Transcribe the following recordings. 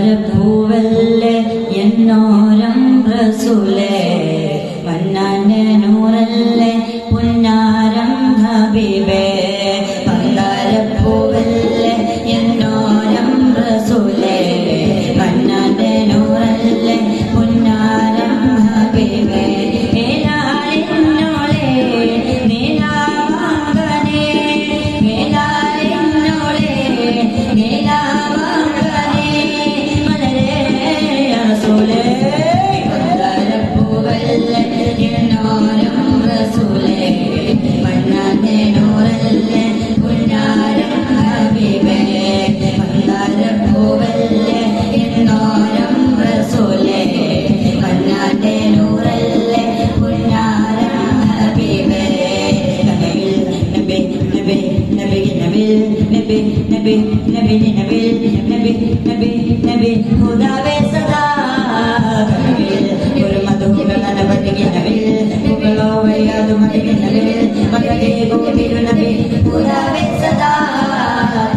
മന്ദാരപ്പൂവല്ലേ എന്നോരം റസൂലേ, മന്നാന്റെ നൂറല്ലേ പുന്നാരം ഹബീബേ. മന്ദാരപ്പൂവല്ലേ എന്നോരം റസൂലേ, മന്നാന്റെ നൂറല്ലേ പുന്നാരം ഹബീബേ. മേലാലിന്നോളെ നീലാവാങ്കനേ, മേലാലിന്നോളെ നീലാവാങ്കനേ മലരേ റസൂലേ. മന്ദാരപ്പൂവല്ലേ എന്നോരം റസൂലേ, മന്നാന്റെ നൂറല്ലേ പുന്നാരം ഹബീബേ. മന്ദാരപ്പൂവല്ലേ എന്നോരം റസൂലേ, മന്നാന്റെ നൂറല്ലേ പുന്നാരം ഹബീബേ. നബി നബി നബി നബി നബി നബി നബി നബി നബി നബി നബി ഹുദാവേ സദാ കബീൽ ഒരു മധുര നബി നബി മുകളോ വയ്യാതു മതി നബി മകരേ ഗോപിരു നബി ഹുദാവേ സദാ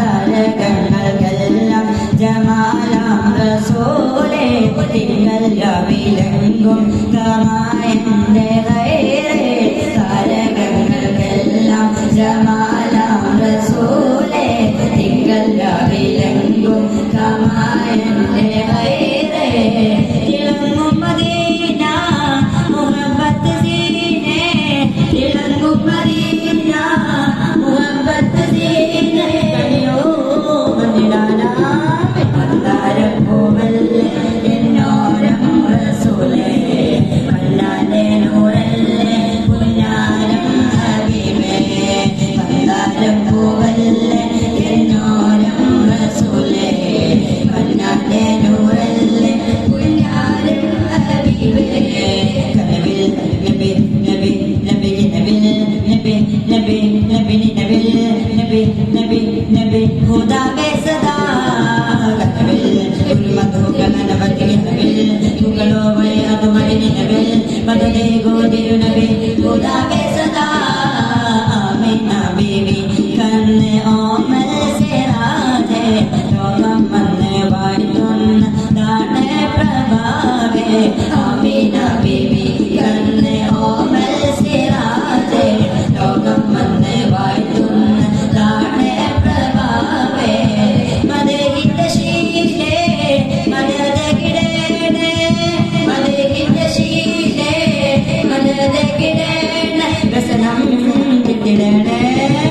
താരകങ്ങൾക്കെല്ലാം ജമാലാം റസൂലേ. തിങ്കൾ രവിലെങ്കും കമായന്റെ ഗൈറേ, താരകങ്ങൾക്കെല്ലാം ജമാലാം റസൂലേ. തിങ്കൾ രവിലെങ്കും കമായന്റെ ഗൈറേ, തിളങ്ങും മദീന മുഹബ്ബത്ത് സീനേ, തിളങ്ങും മദീന മുഹബ്ബത്ത് സീനേ. കണിയോ മന്നിടാനാ മന്ദാരപ്പൂവല്ലേ എന്നോരം റസൂലേ, മന്നാന്റെ നൂറല്ലേ പുന്നാരം ഹബീബേ. മന്ദാരപ്പൂവല്ലേ എന്നോരം റസൂലേ, മന്നാന്റെ നൂറല്ലേ പുന്നാരം ഹബീബേ. കനവിൽ നബി നബി നബി നബി നബി നബി നബി നബി നബി നബി നബി ഹുദാവേ സദാ കനവിൽ ഒരു മധുകല നബി നബി മുകളോ വയ്യാതു മടി നബി മദദേ ഗോതിരു നബി ഹുദാവേ സദാ. ആമിന ബീവി കണ്ണ് ഓമല